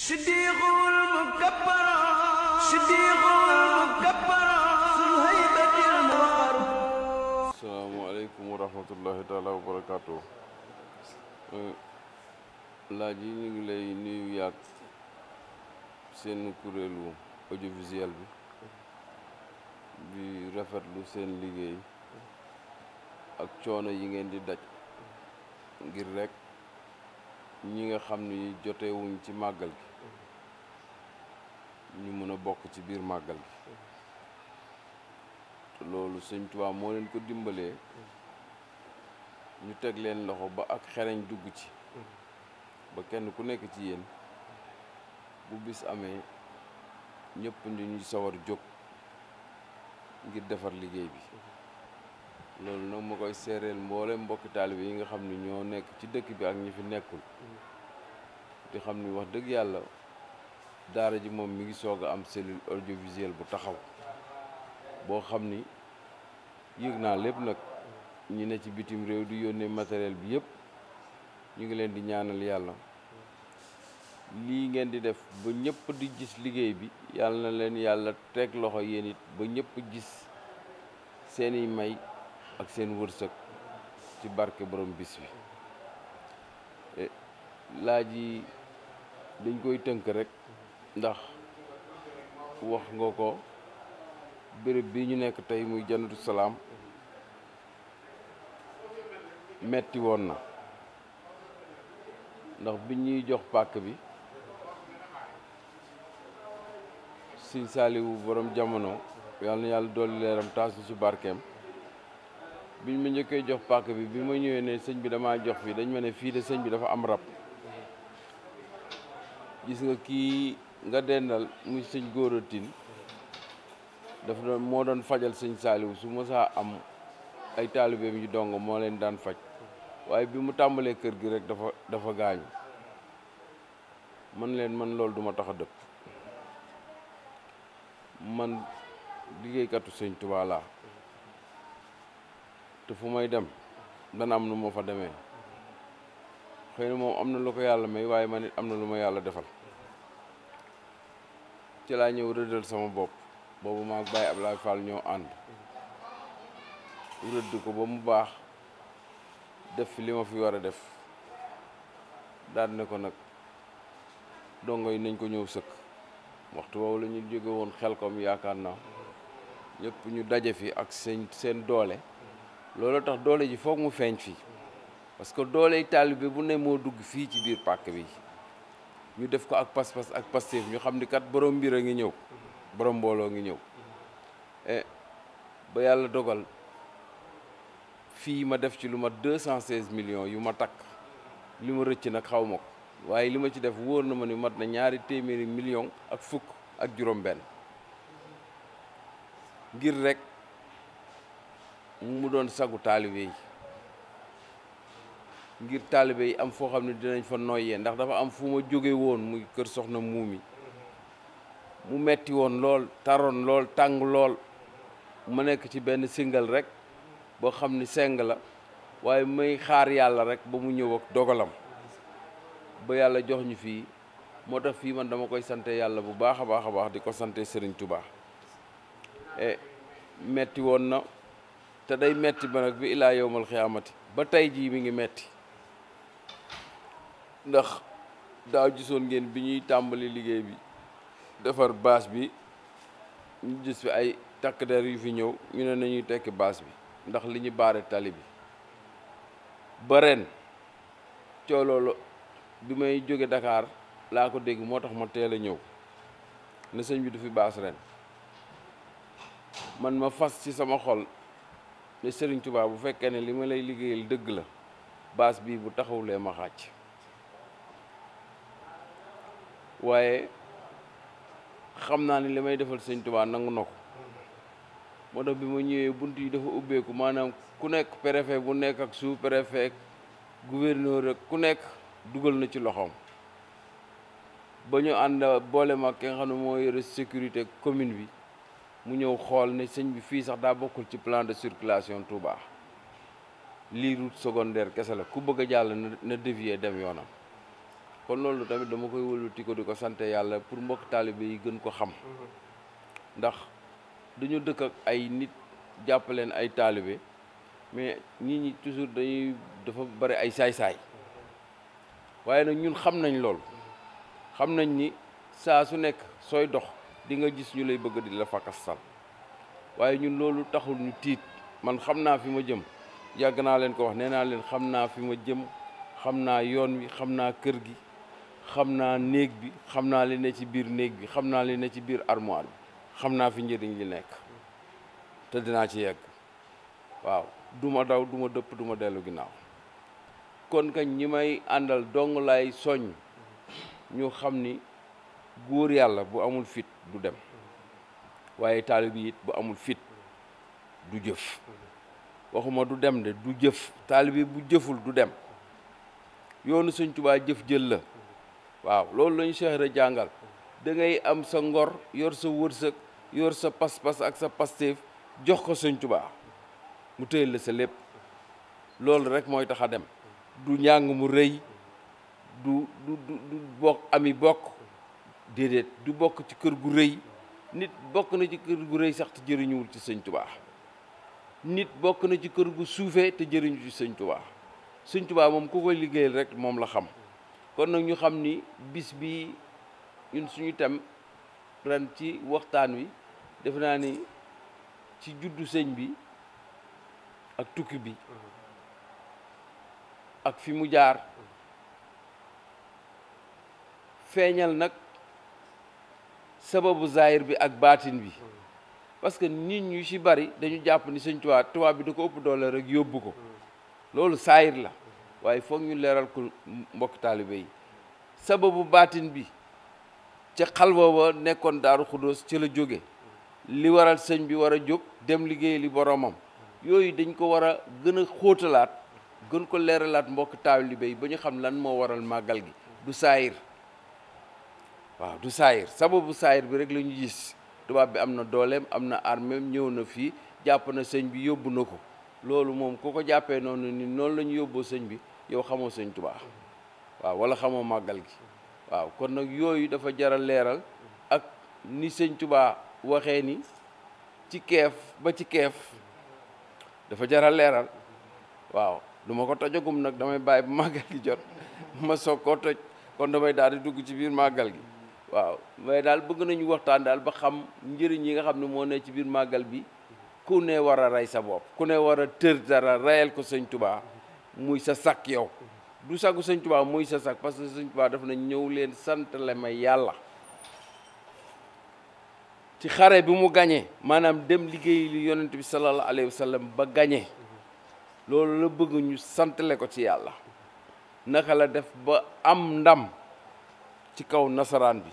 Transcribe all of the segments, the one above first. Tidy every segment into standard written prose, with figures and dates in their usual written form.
صديق المكبر صديق المكبر ذو الهيبة الموقر. السلام عليكم ورحمة الله تعالى وبركاته. laaj yi ñu ngi lay nuyu yaat seen kuréelu audiovisuel bi rafetlu seen liggéey ak coono yi ngeen di daj ngir rek ñi nga xam ni jotewuñ ci màggal gi ñu mën a bokk ci biir màggal gi te loolu Sëñ Tuubaa moo leen ko dimbalee ñu teg leen loxo ba ak xereñ dugg ci ba kenn ku nekk ci yéen bu bis amee ñëpp ñu sawar jóg ngir defar liggéey bi loolu nag ma koy seereel mboole mbokki taalibe yi nga xam ni ñoo nekk ci dëkk bi ak ñi fi nekkul di xam ni wax dëgg yàlla daara ji moom mi ngi soog a am cellule audiovisuelle bu taxaw boo xam ni yëg naa lépp nag ñi ne ci bitim réew di yónnee matériel bi yëpp ñu ngi leen di ñaanal yàlla lii ngeen di def ba ñëpp di gis liggéey bi yàlla na leen yàlla teg loxo yéen it ba ñëpp gis seeni may ak seen wërsëg ci barke borom bis bi laaj yi dañ koy tënk rek ndax wax nga ko béréb bi ñu nekk tey muy Jannatu Salaam metti woon na ndax bi ñuy jox pàkk bi Sëñ Saaliwu borom jamono yàlla na yàlla dolli leeram taas ci barkeem biñ ma njëkkee jox pàkk bi bi ma ñëwee ne sëñ bi damaa jox fii dañ ma ne fii de sëñ bi dafa am rab gis nga kii nga dendal muy sëñ Góora Tine dafa doon moo doon fajal Sëñ Saaliwu su mësaa am ay taalibeem yu dong moo leen daan faj waaye bi mu tàmbalee kër gi rek dafa gaañu man leen man loolu duma tax a dëpp man liggéeykatu Sëñ Tuubaa laa te fu may dem dana am nu ma fa demee xëy na moom am na lu ko yàlla may waaye man it am na lu ma yàlla defal ci laa ñëw rëddal sama bopp boobu maag Baye Ablaye Fall ñoo ànd rëdd ko ba mu baax def fi li ma fi war a def daal ne ko nag dongo yi nañ ko ñëw sëkk waxtu woowu la ñu jóge woon Xelkom yaakaar naa ñëpp ñu daje fi ak seen doole loolu tax doole ji foog mu feeñ fii parce que doole yi taalibe bu ne moo dugg fii ci biir pàkk bi ñu def ko ak pas-pas ak pastéef ñu xam ni kat borom mbir a ngi ñëw borom mbooloo ngi ñëw ba yàlla dogal fii ma def ci lu ma 216 millions yu ma takk li ma rëcc nag xaw ma ko waaye li ma ci def wóor na ma ni mat na 200 millions ak fukk ak juróom-benn ngir rek mu doon sagu taalibe yi ngir taalibe yi am foo xam ne dinañ fa noyyee ndax dafa am fu ma jóge woon muy kër soxna muumi mu metti woon lool taroon lool tàng lool ma nekk ci benn singal rek boo xam ni seng la waaye may xaar yàlla rek ba mu ñëw ak dogalam ba yàlla jox ñu fii moo tax fii man dama koy sante yàlla bu baax a baax a baax di ko sante Serigne Touba metti woon na te day metti ba nag bi ilaa yowmal xiyaamati ba tey jii mi ngi metti ndax daaw gisoon ngeen bi ñuy tàmbali liggéey bi defar bâche bi ñu gis fi ay takk der yu fi ñëw ñu ne nañuy tekki bâche bi ndax li ñu baare tali bi ba ren coow loolu bi may jóge Dakar laa ko dégg moo tax ma teel a ñëw ne sëñ bi du fi baas ren man ma fas ci sama xol ne Serigne Touba bu fekkee ne li ma lay liggéeyal dëgg la baas bii bu taxawulee ma xàcc waaye xam naa ni li may defal Sëñ Touba nangu na ko moo tax bi ma ñëwee bunt yi dafa ubbeeku maanaam ku nekk préfet bu nekk ak sous préfet gouverneur ak ku nekk dugal na ci loxoom ba ñu ànd boole ma ki nga xam ne moo yore sécurité commune bi mu ñëw xool ne sëñ bi fii sax daa bokkul ci plan de circulation Touba lii route secondaire kese la ku bëgg a jàll na dévier dem yoonam kon loolu tamit dama koy wëlbati ko di ko sante yàlla pour mbokk taalibe yi gën ko xam ndax dañu dëkk ak ay nit jàppaleen ay taalibe mais nit ñi toujours dafa bari ay saay-saay waaye nag ñun xam nañ loolu xam nañ ni saa su nekk sooy dox di nga gis ñu lay bëgg di la fakastal waaye ñun loolu taxul ñu tiit man xam naa fi ma jëm yàgg naa leen ko wax nee naa leen xam naa fi ma jëm xam naa yoon wi xam naa kër gi xam naa néeg bi xam naa li ne ci biir néeg bi xam naa li ne ci biir armoire bi xam naa fi njëriñ li nekk te dinaa ci yegg waaw duma daw duma dëpp duma dellu ginnaaw kon kañ ñi may àndal dong lay soññ ñu xam ni góor yàlla bu amul fit du dem waaye taalibe yi it bu amul fit du jëf waxuma du dem de du jëf taalibe bu jëful du dem yoonu Sëñ Tuubaa jëf jël la waaw loolu lañu Cheikh Ibra jàngal da ngay am sa ngor yor sa wërsëg yor sa pas-pas ak sa pasteef jox ko Sëñ Tuubaa mu téyel la sa lépp loolu rek mooy tax a dem du njàng mu rëy du bokk ami bokk déedéet du bokk ci kër gu rëy nit bokk na ci kër gu rëy sax te jëriñuwul ci Sëñ Tuubaa nit bokk na ci kër gu suufee te jëriñu ci Sëñ Tuubaa Sëñ Tuubaa moom ku koy liggéeyal rek moom la xam kon nag ñu xam ni bis bi ñun suñu tem ren ci waxtaan wi defe naa ni ci juddu sëñ bi ak tukki bi ak fi mu jaar feeñal nag sababu zahir bi ak baatin bi parce que nit ñu ci bari dañu jàpp ni Sëñ Tuubaa tubaab bi da ko ëpp doole rek yóbbu ko loolu saayir la waaye foog ñu leeral ko mbokk taalibe yi sababu baatin bi ca xalwa ba nekkoon Daaru Xuddoos ci la jóge li waral sëñ bi war a jóg dem liggéey li boromam yooyu dañ ko war a gën a xóotalaat gën ko leeralaat mbokk taalibe yi ba ñu xam lan moo waral màggal gi du saayir waaw du saayir sababu saayir bi rek la ñu gis tubaab bi am na dooleem am na armeem ñëw na fii jàpp na sëñ bi yóbbu na ko loolu moom ku ko jàppee noonu ni noonu la ñu yóbboo sëñ bi yow xamoo Sëñ Tuubaa waaw wala xamoo màggal gi waaw kon nag yooyu dafa jaral leeral ak ni Sëñ Tuubaa waxee ni ci keef ba ci keef dafa jaral leeral waaw du ma ko tojagum nag damay bàyyi ba màggal gi jot ma soog koo toj kon damay daal di dugg ci biir màggal gi waaw mais daal bëgg nañu waxtaan daal ba xam njëriñ yi nga xam ne moo ne ci biir màggal bi ku ne war a rey sa bopp ku ne war a tër dara reyal ko Sëñ Tuubaa muy sa sakk yow du sagu Sëñ Tuubaa muy sa sakk parce que Sëñ Tuubaa daf na ñëw leen sant le ma yàlla ci xare bi mu gañee maanaam dem liggéey li yonent bi sallallahu alayhi wa sallam ba gañee loolu la bëgg ñu santale ko ci yàlla naka la def ba am ndam ci kaw nasaraan bi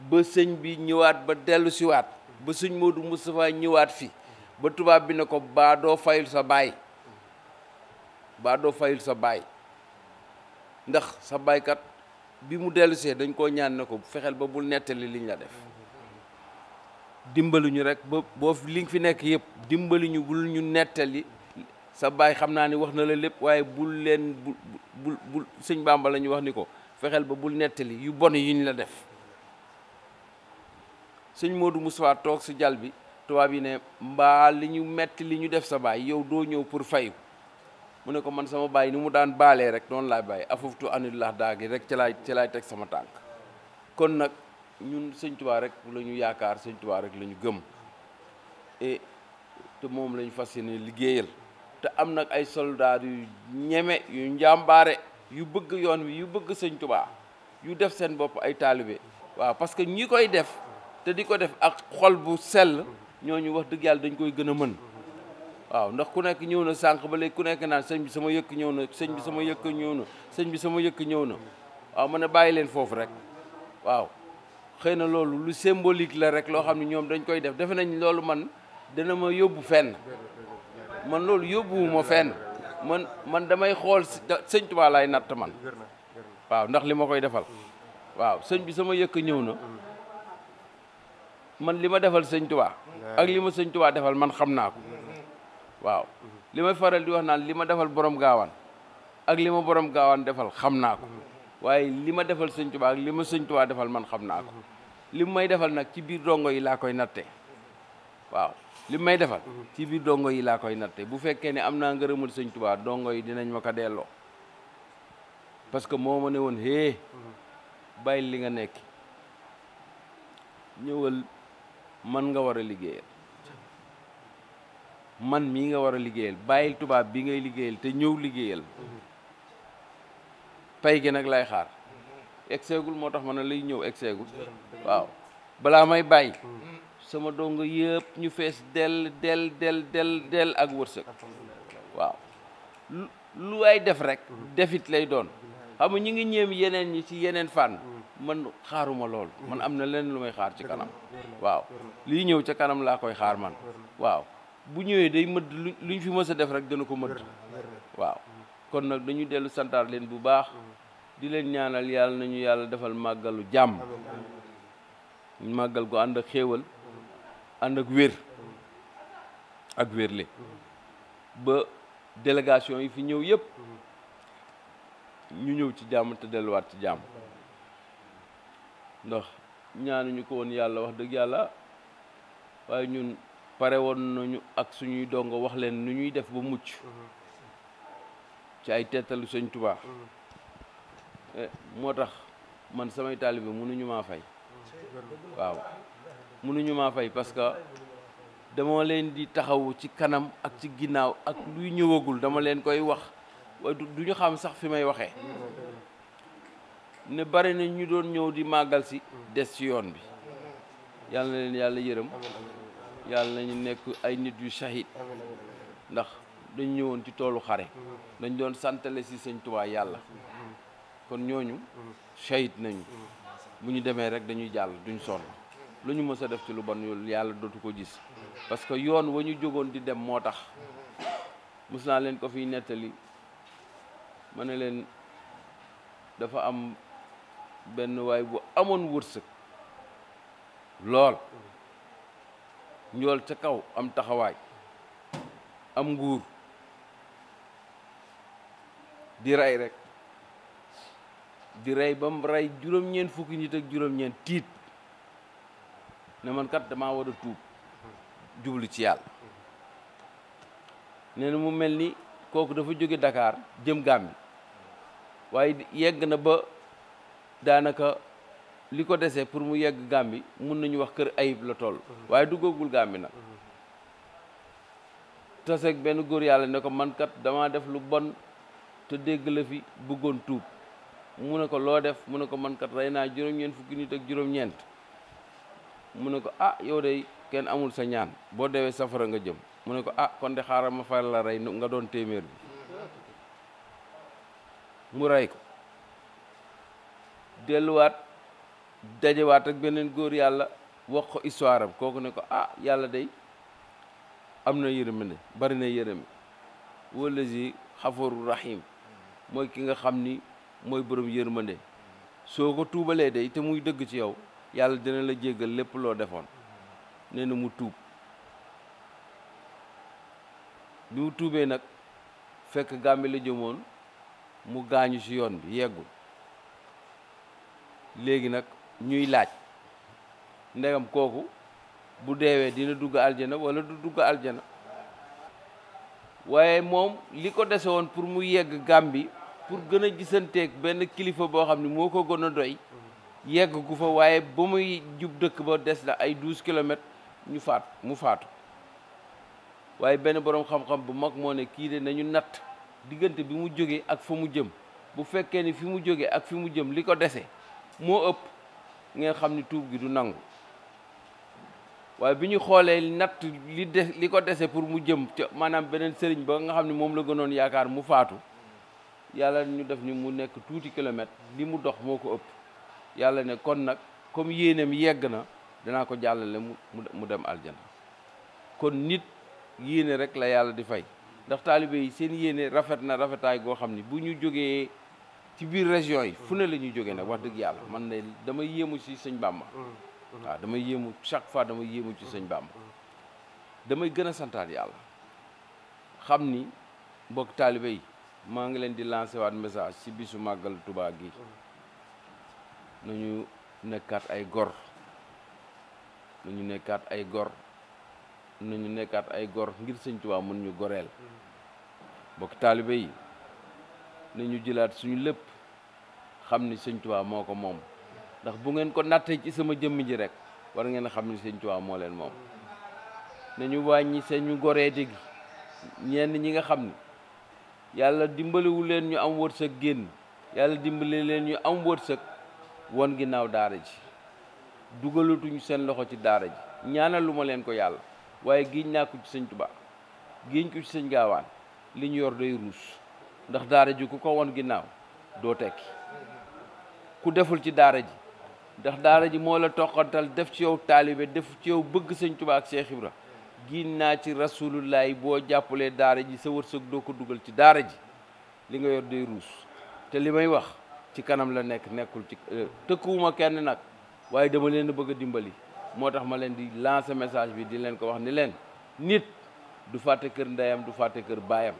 ba sëñ bi ñëwaat ba dellu siwaat ba sëñ Moodu Moustapha ñëwaat fi ba tubaab bi ne ko baa doo fayul sa baay baa doo fayul sa baay ndax sa baaykat bi mu dellusee dañ koo ñaan ne ko fexeel ba bul nettali liñ la def dimbali ñu rek ba boo li nga fi nekk yëpp dimbali ñu bul ñu nettali sa baay xam naa ni wax na la lépp waaye bul leen bul sëñ Bàmba la ñu wax ni ko fexeel ba bul nettali yu bon yi ñu la def sëñ Moodu Moustapha toog si jal bi tubaab yi ne mbaa li ñu metti li ñu def sa baay yow doo ñëw pour fayu mu ne ko man sama baay ni mu daan baalee rek noonu laay bàyyi afuftu anillah daa gi rek ci laay teg sama tànk kon nag ñun Sëñ Tuubaa rek la ñu yaakaar Sëñ Tuubaa rek la ñu gëm te moom la ñu fas yéene liggéeyal te am nag ay soldaar yu ñeme yu njàmbaare yu bëgg yoon wi yu bëgg Sëñ Tuubaa yu def seen bopp ay taalibe waaw parce que ñi koy def te di ko def ak xol bu sell ñooñu wax dëgg yàlla dañ koy gën a mën waaw ndax ku nekk ñëw na sànq ba léegi ku nekk naan sëñ bi sama yëkk ñëw na sëñ bi sama yëkk ñëw na sëñ bi sama yëkk ñëw na waaw ma ne bàyyi leen foofu rek waaw xëy na loolu lu symbolique la rek loo xam ne ñoom dañ koy def defe nañ loolu man dana ma yóbbu fenn man loolu yóbbuwuma fenn man damay xool Sëñ Tuubaa laay natt man waaw ndax li ma koy defal waaw sëñ bi sama yëkk ñëw na man li ma defal Sëñ Tuubaa ak li ma Sëñ Tuubaa defal man xam naa ko waaw li may faral di wax naan li ma defal borom gaawaan ak li ma borom gaawaan defal xam naa ko waaye li ma defal sëñ Tuubaa ak li ma sëñ Tuubaa defal man xam naa ko li may defal nag ci biir dongo yi laa koy natte waaw li may defal ci biir dongo yi laa koy natte bu fekkee ne am naa ngërëmul sëñ Tuubaa dongo yi dinañ ma ko delloo parce que moo ma ne woon hee bàyyi li nga nekk ñëwal man nga war a liggéeyal man mii nga war a liggéeyal bàyyil tubaab bi ngay liggéeyal te ñëw liggéeyal pay gi nag lay xaar egseegul moo tax ma ne lay ñëw egseegul waaw balaa may bàyyi sama dongo yëpp ñu fees del ak wërsëg waaw lu ay def rek defit lay doon xam nga ñu ngi ñeem yeneen ñi ci yeneen fànn man xaaruma lool man am na leneen lu may xaar ci kanam waaw lii ñëw ca kanam laa koy xaar man waaw bu ñëwee day mëdd luñ fi mës a def rek dana ko mëdd waaw kon nag dañu dellu santaar leen bu baax di leen ñaanal yàlla nañu yàlla defal màggalu jàmm màggal gu ànd ak xéewal ànd ak wér ak wérle ba délégation yi fi ñëw yëpp ñu ñëw ci jàmm te delluwaat ci jàmm ndax ñaanuñu ko woon yàlla wax dëgg yàlla waaye ñun pare woon nañu ak suñuy dongo wax leen nu ñuy def ba mucc ci ay tettalu sëñ Tuubaa moo tax man samay taalibe mënuñu maa fay waaw mënuñu maa fay parce que dama leen di taxawu ci kanam ak ci ginnaaw ak luy ñëwagul dama leen koy wax waaye du ñu xam sax fi may waxee ne bari na ñu doon ñëw di màggal si des ci yoon bi yàlla na leen yàlla yërëm yàlla nañu nekk ay nit yu shahid ndax dañu ñëwoon ci toolu xare dañ doon santale si sëñ Tuubaa yàlla kon ñooñu shahid nañu bu ñu demee rek dañuy jàll duñ sonn lu ñu mës a def ci lu bon yàlla dootu ko gis parce que yoon wa ñu jógoon di dem moo tax mës naa leen ko fiy nettali ma ne leen dafa am benn waay bu amoon wërsëg lool njool ca kaw am taxawaay am nguur di rey rek di rey ba mu rey juróom-ñeent fukki nit ak juróom-ñeent tiit ne man kat damaa war a tuub jublu ci yàlla nee na mu mel ni kooku dafa jóge Dakar jëm Gàmbi waaye yegg na ba daanaka li ko desee pour mu yegg Gàmbi mun nañu wax kër Ayib la toll waaye duggagul Gàmbi nag taseeg benn góor yàlla ne ko man kat damaa def lu bon te dégg la fi bëggoon tuub mu ne ko loo def mu ne ko man kat rey naa juróom-ñeent fukki nit ak juróom-ñeent mu ne ko ah yow de kenn amul sa ñaan boo deewee safara nga jëm mu ne ko ah kon de xaaral ma far la rey nga doon téeméer bi mu rey ko delluwaat dajewaat ak beneen góor yàlla wax ko histoire am kooku ne ko ah yàlla day am na yërmande bari na yërëme wallazi xafaru rahim mooy ki nga xam ni mooy borom yërmande soo ko tuubalee day te muy dëgg ci yow yàlla dina la jéggal lépp loo defoon nee na mu tuub bi mu tuubee nag fekk Gàmbi la jëmoon mu gaañu ci yoon bi yeggul léegi nag ñuy laaj ndegam kooku bu deewee dina dugg aljana wala du dugg aljana waaye moom li ko dese woon pour mu yegg Gàmbi pour gën a gisanteeg benn kilifa boo xam ne moo ko gën a doy yegg gu fa waaye ba muy jub dëkk ba des na ay 12 kilomètres mu faatu waaye benn boroom xam-xam bu mag moo ne kii de nañu natt diggante bi mu jógee ak fa mu jëm bu fekkee ni fi mu jógee ak fi mu jëm li ko dese moo ëpp ngeen xam ni tuub gi du nangu waaye bi ñu xoolee natt li ko dese pour mu jëm ca maanaam beneen sëriñ ba nga xam ne moom la gënoon yaakaar mu faatu yàlla ñu def ni mu nekk tuuti kilomètre li mu dox moo ko ëpp yàlla ne kon nag comme yéeneem yegg na danaa ko jàllale mu dem aljana kon nit yéene rek la yàlla di fay ndax taalibe yi seen yéene rafet na rafetaay goo xam ni bu ñu jógee ci biir région yi fu ne la ñuy jógee nag wax dëgg yàlla man ne damay yéemu ci sëñ Bàmba waaw damay yéemu chaque fois damay yéemu ci sëñ Bàmba damay gën a santaat yàlla xam ni mbokk taalibe yi maa ngi leen di lancé waat message ci bisu màggal Tuubaa gi nañu nekkaat ay gor nañu nekkaat ay gor nañu nekkaat ay gor ngir sëñ Tuubaa mën ñu goreel bokk taalibe yi nañu jëlaat suñu lépp xam ni sëñ Tuubaa moo ko moom ndax bu ngeen ko nattee ci sama jëmm ji rek war ngeen xam ni sëñ Tuubaa moo leen moom nañu wàññi seenu goree dégg ñenn ñi nga xam ni yàlla dimbaliwu leen ñu am wërsëg génn yàlla dimbali leen ñu am wërsëg won ginnaaw daara ji dugalatuñu seen loxo ci daara ji ñaanal lu ma leen ko yàlla waaye giiñ naa ko ci sëñ Tuubaa giiñ ko ci sëñ Gaawaan li ñu yor day ruus ndax daara ji ku ko won ginnaaw doo tekki ku deful ci daara ji ndax daara ji moo la toqantal def ci yow taalibe def ci yow bëgg sëñ Tuubaa ak Cheikh Ibra giiñ naa ci rasulullahi boo jàppalee daara ji sa wërsëg doo ko dugal ci daara ji li nga yor day ruus te li may wax ci kanam la nekk nekkul ci tëkkuwuma kenn nag waaye dama leen bëgg a dimbali moo tax ma leen di lancer message bi di leen ko wax ni leen nit du fàtte kër ndeyam du fàtte kër baayam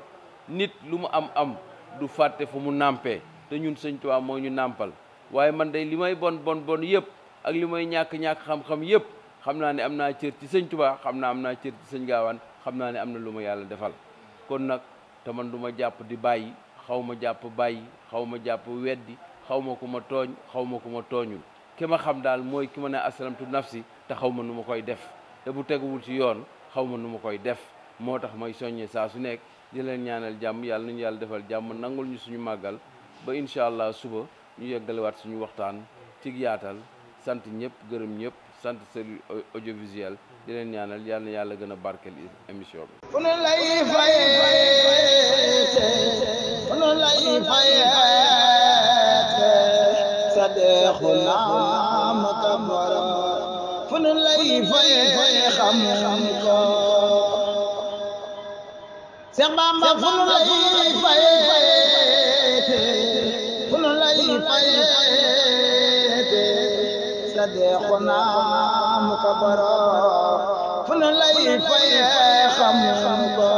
nit lu mu am du fàtte fu mu nàmpee te ñun sëñ Tuubaa moo ñu nàmpal waaye man day li may bon yëpp ak li may ñàkk xam-xam yëpp xam naa ne am naa cër ci sëñ Tuubaa xam naa am naa cër ci sëñ Gaawaan xam naa ne am na lu ma yàlla defal kon nag te man du ma jàpp di bàyyi xaw ma jàpp bàyyi xaw ma jàpp weddi xaw ma ku ma tooñ xaw ma ku ma tooñul ki ma xam daal mooy ki ma ne aslamtu nafsi te xaw ma nu ma koy def te bu teguwul ci yoon xaw ma nu ma koy def moo tax may soññee saa su nekk di leen ñaanal jàmm yàlla nañu yàlla defal jàmm nangul ñu suñu màggal ba incha allah suba ñu yeggalewaat suñu waxtaan ci yaatal sant ñëpp gërëm ñëpp sant Seydou audiovisuel di leen ñaanal yàlla na yàlla gën a barkeel émission bi. fu nu lay fayete fu nu lay fayete sa deexu naam ka moro fu nu lay fayete xam ko Seex Bamba fu nu lay fayete fu nu lay fayete sa deexu naam ka moro fu nu lay fayete xam ko